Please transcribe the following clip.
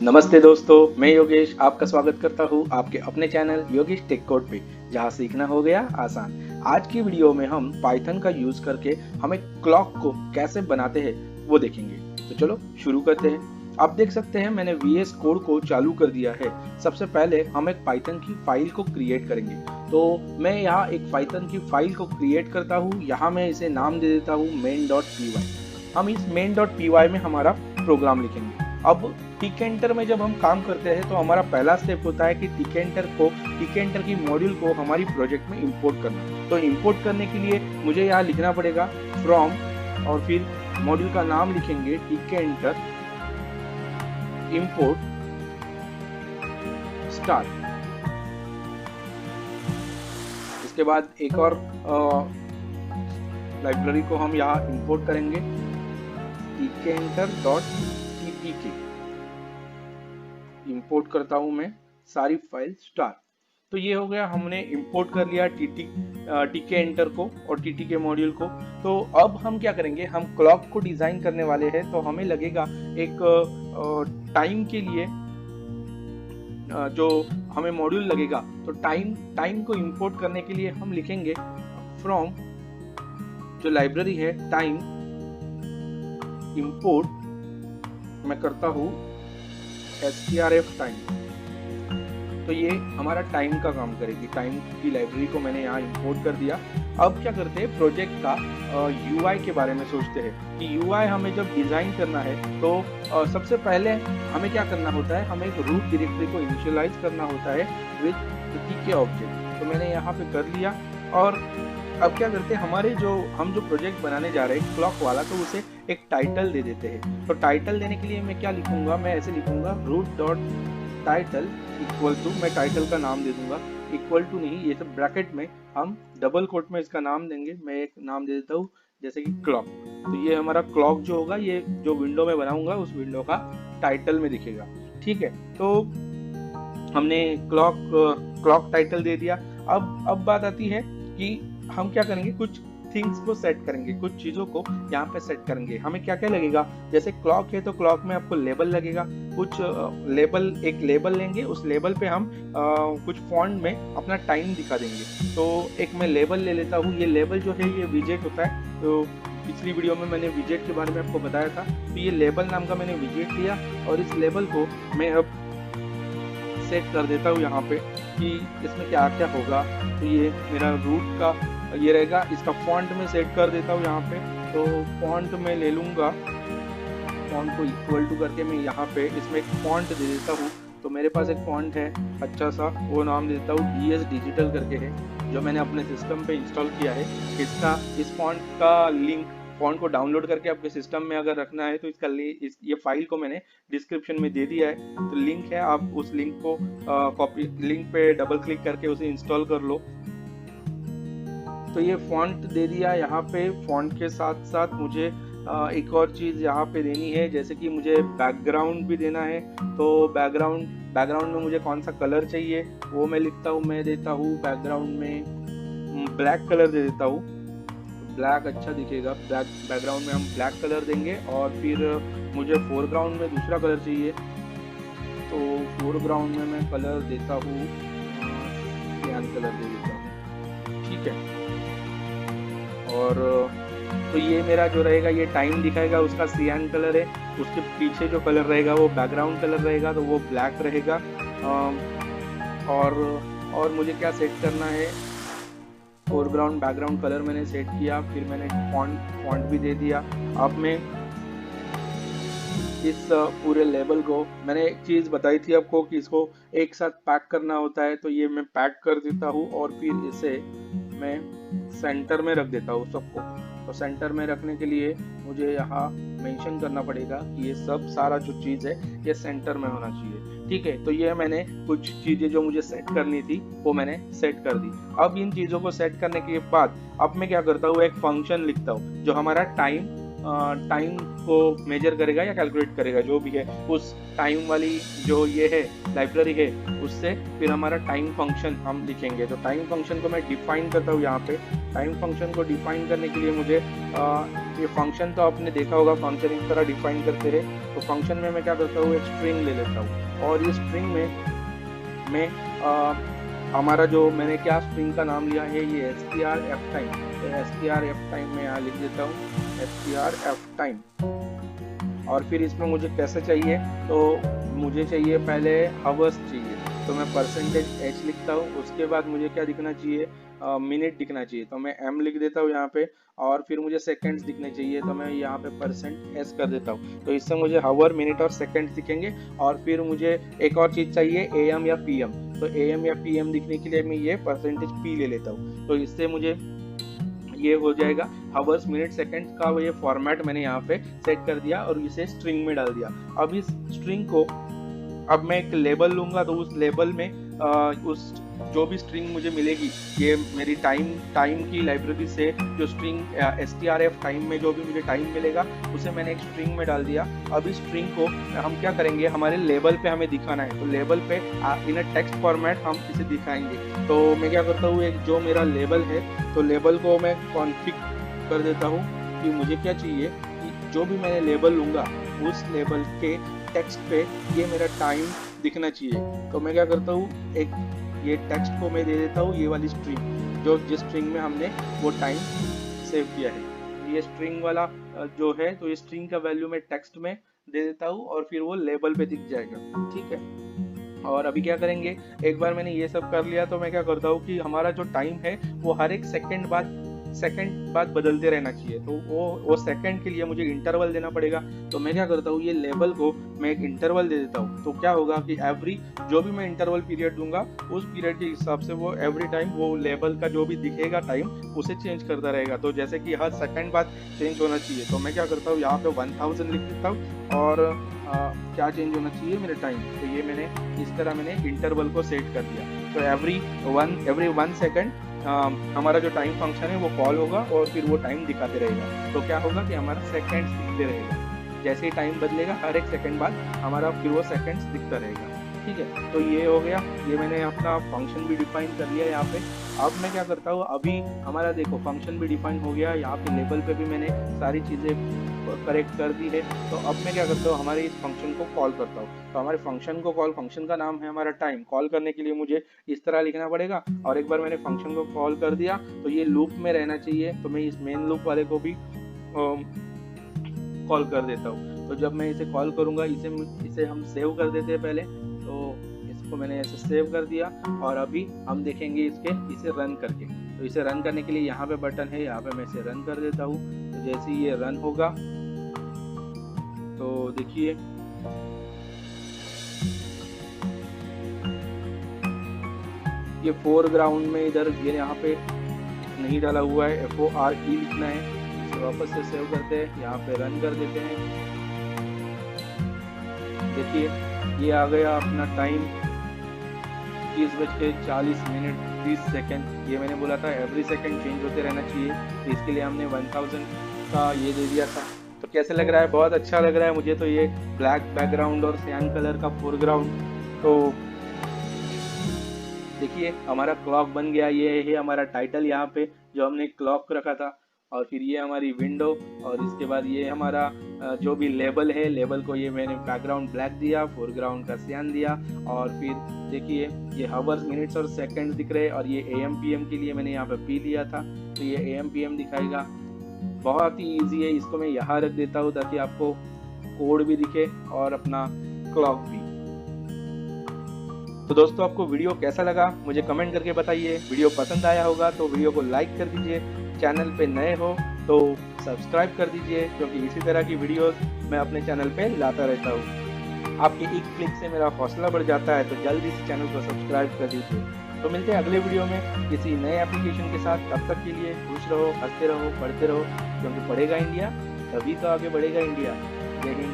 नमस्ते दोस्तों, मैं योगेश आपका स्वागत करता हूँ आपके अपने चैनल योगेश टेक कोड पे, जहाँ सीखना हो गया आसान। आज की वीडियो में हम पाइथन का यूज करके हम एक क्लॉक को कैसे बनाते हैं वो देखेंगे। तो चलो शुरू करते हैं। आप देख सकते हैं मैंने VS कोड को चालू कर दिया है। सबसे पहले हम एक पाइथन की फाइल को क्रिएट करेंगे। तो मैं यहाँ एक पाइथन की फाइल को क्रिएट करता हूँ। यहाँ मैं इसे नाम दे देता हूँ main.py। हम इस main.py में हमारा प्रोग्राम लिखेंगे। अब टिकेंटर में जब हम काम करते हैं तो हमारा पहला स्टेप होता है कि टिकेंटर की मॉड्यूल को हमारी प्रोजेक्ट में इंपोर्ट करना। तो इंपोर्ट करने के लिए मुझे यहाँ लिखना पड़ेगा फ्रॉम और फिर मॉड्यूल का नाम लिखेंगे टिकेंटर इंपोर्ट स्टार्ट। इसके बाद एक और लाइब्रेरी को हम यहाँ इंपोर्ट करेंगे टिकेंटर.tpk। इंपोर्ट करता हूं मैं सारी फाइल स्टार। तो ये हो गया, हमने इंपोर्ट कर लिया टीके एंटर को और टीटी के मॉड्यूल को। तो अब हम क्या करेंगे, हम क्लॉक को डिजाइन करने वाले हैं। तो हमें लगेगा एक टाइम के लिए जो हमें मॉड्यूल लगेगा। तो टाइम को इंपोर्ट करने के लिए हम लिखेंगे फ्रॉम जो लाइब्रेरी है टाइम इंपोर्ट मैं करता हूँ strf टाइम। तो ये हमारा टाइम का काम करेगी। टाइम की लाइब्रेरी को मैंने यहाँ इंपोर्ट कर दिया। अब क्या करते हैं, प्रोजेक्ट का UI के बारे में सोचते हैं कि UI हमें जब डिजाइन करना है तो सबसे पहले हमें क्या करना होता है, हमें एक रूट डायरेक्टरी को इनिशियलाइज करना होता है विद टीके ऑब्जेक्ट। तो मैंने यहाँ पे कर लिया। और अब क्या करते हैं, हम जो प्रोजेक्ट बनाने जा रहे हैं क्लॉक वाला, तो उसे एक टाइटल दे देते हैं। तो टाइटल देने के लिए मैं क्या लिखूंगा, मैं ऐसे लिखूंगा root dot title equal to, मैं टाइटल का नाम दे दूंगा, इक्वल टू नहीं, ये सब ब्रैकेट में हम डबल कोट में इसका नाम देंगे। मैं एक नाम दे देता हूँ जैसे कि क्लॉक। तो ये हमारा क्लॉक जो होगा, ये जो विंडो में बनाऊंगा उस विंडो का टाइटल में दिखेगा। ठीक है, तो हमने क्लॉक टाइटल दे दिया। अब बात आती है कि हम क्या करेंगे, कुछ थिंग्स को सेट करेंगे, कुछ चीजों को यहाँ पे सेट करेंगे। हमें क्या क्या लगेगा, जैसे क्लॉक है तो क्लॉक में आपको लेबल लगेगा। कुछ एक लेबल लेंगे, उस लेबल पे हम कुछ फॉन्ट में अपना टाइम दिखा देंगे। तो एक मैं लेबल ले लेता हूँ। ये लेबल जो है ये विजेट होता है। तो पिछली वीडियो में मैंने विजेट के बारे में आपको बताया था। तो ये लेबल नाम का मैंने विजेट लिया और इस लेबल को मैं अब सेट कर देता हूँ यहाँ पे कि इसमें क्या क्या होगा। तो ये मेरा रूट का ये रहेगा। इसका फॉन्ट में सेट कर देता हूँ यहाँ पे। तो फॉन्ट में ले लूंगा, फॉन्ट को इक्वल टू करके मैं यहाँ पे इसमें एक फॉन्ट दे देता हूँ। तो मेरे पास एक फॉन्ट है अच्छा सा, वो नाम देता हूँ DS डिजिटल करके है, जो मैंने अपने सिस्टम पे इंस्टॉल किया है। इस फॉन्ट का लिंक, फॉन्ट को डाउनलोड करके आपके सिस्टम में अगर रखना है तो ये फाइल को मैंने डिस्क्रिप्शन में दे दिया है। तो लिंक है, आप उस लिंक को लिंक पे डबल क्लिक करके उसे इंस्टॉल कर लो। तो ये फॉन्ट दे दिया यहाँ पे। फॉन्ट के साथ साथ मुझे एक और चीज़ यहाँ पे देनी है, जैसे कि मुझे बैकग्राउंड भी देना है। तो बैकग्राउंड में मुझे कौन सा कलर चाहिए वो मैं लिखता हूँ। मैं देता हूँ बैकग्राउंड में ब्लैक कलर दे देता हूँ। ब्लैक अच्छा दिखेगा। बैकग्राउंड में हम ब्लैक कलर देंगे। और फिर मुझे फोरग्राउंड में दूसरा कलर चाहिए। तो फोरग्राउंड में मैं कलर देता हूँ सियान कलर दे देता हूँ। ठीक है, और तो ये मेरा जो रहेगा, ये टाइम दिखाएगा, उसका सियान कलर है। उसके पीछे जो कलर रहेगा वो बैकग्राउंड कलर रहेगा, तो वो ब्लैक रहेगा। और मुझे क्या सेट करना है, फोरग्राउंड बैकग्राउंड कलर मैंने सेट किया। फिर मैंने फॉन्ट भी दे दिया। अब मैं इस पूरे लेबल को, मैंने एक चीज़ बताई थी आपको कि इसको एक साथ पैक करना होता है। तो ये मैं पैक कर देता हूँ और फिर इसे मैं सेंटर में रख देता हूँ सबको। तो सेंटर में रखने के लिए मुझे यहाँ मेंशन करना पड़ेगा कि ये सब सारा जो चीज़ है ये सेंटर में होना चाहिए। ठीक है, तो ये मैंने कुछ चीज़ें जो मुझे सेट करनी थी वो मैंने सेट कर दी। अब इन चीज़ों को सेट करने के बाद अब मैं क्या करता हूँ, एक फंक्शन लिखता हूँ जो हमारा टाइम को मेजर करेगा या कैलकुलेट करेगा, जो भी है उस टाइम वाली जो ये है लाइब्रेरी है उससे। फिर हमारा टाइम फंक्शन हम लिखेंगे। तो टाइम फंक्शन को मैं डिफाइन करता हूँ यहाँ पे। टाइम फंक्शन को डिफाइन करने के लिए मुझे ये फंक्शन तो आपने देखा होगा, फंक्शन इस तरह डिफाइन करते रहे। तो फंक्शन में मैं क्या करता हूँ, एक स्ट्रिंग ले लेता हूँ और ये स्ट्रिंग में मैं हमारा जो मैंने क्या स्ट्रिंग का नाम लिया है, ये strf टाइम। तो strf टाइम मैं यहाँ लिख देता हूँ, strf टाइम। और फिर इसमें मुझे कैसे चाहिए, तो मुझे चाहिए पहले हावर्स चाहिए, तो मैं %h लिखता हूँ। उसके बाद मुझे क्या दिखना चाहिए, मिनट दिखना चाहिए, तो मैं m लिख देता हूँ यहाँ पे। और फिर मुझे सेकंड्स दिखने चाहिए, तो मैं यहाँ पे %s कर देता हूँ। तो इससे मुझे हावर, मिनट और सेकंड्स दिखेंगे। और फिर मुझे एक और चीज़ चाहिए, AM या PM। तो AM या PM दिखने के लिए मैं ये %p ले लेता हूँ। तो इससे मुझे ये हो जाएगा हावर्स, मिनट, सेकंड का ये फॉर्मेट मैंने यहाँ पे सेट कर दिया और इसे स्ट्रिंग में डाल दिया। अब इस स्ट्रिंग को अब मैं एक लेबल लूंगा, तो उस लेबल में उस जो भी स्ट्रिंग मुझे मिलेगी, ये मेरी टाइम की लाइब्रेरी से जो स्ट्रिंग strf टाइम में जो भी मुझे टाइम मिलेगा उसे मैंने एक स्ट्रिंग में डाल दिया। अब इस स्ट्रिंग को हम क्या करेंगे, हमारे लेबल पे हमें दिखाना है, तो लेबल पे इन टेक्स्ट फॉर्मेट हम इसे दिखाएंगे। तो मैं क्या करता हूँ, एक जो मेरा लेबल है, तो लेबल को मैं कॉन्फ़िग कर देता हूँ कि मुझे क्या चाहिए कि जो भी मैंने लेबल लूँगा उस लेबल के टेक्स्ट पे ये मेरा टाइम दिखना चाहिए। तो मैं क्या करता हूँ, एक ये टेक्स्ट को मैं दे देता हूँ ये वाली स्ट्रिंग, जो जिस स्ट्रिंग में हमने वो टाइम सेव किया है। ये स्ट्रिंग वाला जो है, तो ये स्ट्रिंग का वैल्यू मैं टेक्स्ट में दे देता हूँ और फिर वो लेबल पे दिख जाएगा, ठीक है। और अभी क्या करेंगे, एक बार मैंने ये सब कर लिया, तो मैं क्या करता हूँ कि हमारा जो टाइम है वो हर एक सेकंड बाद बदलते रहना चाहिए। तो वो सेकंड के लिए मुझे इंटरवल देना पड़ेगा। तो मैं क्या करता हूँ, ये लेबल को मैं एक इंटरवल दे देता हूँ। तो क्या होगा कि एवरी जो भी मैं इंटरवल पीरियड दूंगा, उस पीरियड के हिसाब से वो एवरी टाइम वो लेबल का जो भी दिखेगा टाइम उसे चेंज करता रहेगा। तो जैसे कि हर सेकंड बाद चेंज होना चाहिए, तो मैं क्या करता हूँ, यहाँ पे 1000 लिख देता हूँ और क्या चेंज होना चाहिए, मेरे टाइम। तो ये मैंने इस तरह मैंने इंटरवल को सेट कर दिया। तो एवरी वन सेकंड हमारा जो टाइम फंक्शन है वो कॉल होगा और फिर वो टाइम दिखाते रहेगा। तो क्या होगा कि हमारा सेकंड्स दिखते रहेगा, जैसे ही टाइम बदलेगा हर एक सेकंड बाद हमारा फिर वो सेकंड्स दिखता रहेगा, ठीक है। तो ये हो गया, ये मैंने अपना फंक्शन भी डिफाइन कर लिया यहाँ पे। अब मैं क्या करता हूँ, अभी हमारा देखो फंक्शन भी डिफाइन हो गया, यहाँ पे लेवल पे भी मैंने सारी चीज़ें करेक्ट कर दी है। तो अब मैं क्या करता हूँ, हमारे इस फंक्शन को कॉल करता हूँ। तो हमारे फंक्शन को कॉल, फंक्शन का नाम है हमारा टाइम। कॉल करने के लिए मुझे इस तरह लिखना पड़ेगा। और एक बार मैंने फंक्शन को कॉल कर दिया तो ये लूप में रहना चाहिए, तो मैं इस मेन लूप वाले को भी कॉल कर देता हूँ। तो जब मैं इसे कॉल करूँगा, इसे हम सेव कर देते हैं पहले। तो इसको मैंने ऐसे सेव कर दिया और अभी हम देखेंगे इसे रन करके। तो इसे रन करने के लिए यहाँ पे बटन है, यहाँ पे मैं इसे रन कर देता हूँ। तो जैसे ही ये रन होगा तो देखिए ये फोरग्राउंड में इधर ये यहाँ पे नहीं डाला हुआ है, FORE लिखना है। इसे वापस से सेव करते हैं, यहाँ पे रन कर देते हैं। देखिए ये आ गया अपना टाइम 21:40 ये मैंने बोला था एवरी सेकंड चेंज होते रहना चाहिए, तो इसके लिए हमने 1000 का ये दे दिया था। तो कैसे लग रहा है, बहुत अच्छा लग रहा है मुझे। तो ये ब्लैक बैकग्राउंड और सियान कलर का फोरग्राउंड। तो देखिए हमारा क्लॉक बन गया। ये है हमारा टाइटल यहाँ पे जो हमने क्लॉक रखा था, और फिर ये हमारी विंडो, और इसके बाद ये हमारा जो भी लेबल है, लेबल को ये मैंने बैकग्राउंड ब्लैक दिया, फोरग्राउंड का सियान दिया। और फिर देखिए ये हावर्स, मिनट्स और सेकंड्स दिख रहे हैं। और ये AM PM के लिए मैंने यहाँ पे P लिया था, तो ये AM PM दिखाएगा। बहुत ही इजी है, इसको मैं यहाँ रख देता हूँ ताकि आपको कोड भी दिखे और अपना क्लॉक भी। तो दोस्तों आपको वीडियो कैसा लगा मुझे कमेंट करके बताइए। वीडियो पसंद आया होगा तो वीडियो को लाइक कर दीजिए, चैनल पे नए हो तो सब्सक्राइब कर दीजिए, क्योंकि इसी तरह की वीडियोस मैं अपने चैनल पे लाता रहता हूँ। आपके एक क्लिक से मेरा हौसला बढ़ जाता है, तो जल्दी से चैनल को सब्सक्राइब कर दीजिए। तो मिलते हैं अगले वीडियो में किसी नए एप्लीकेशन के साथ। तब तक के लिए खुश रहो, हंसते रहो, पढ़ते रहो, क्योंकि पढ़ेगा इंडिया तभी तो आगे बढ़ेगा इंडिया। जय हिंद।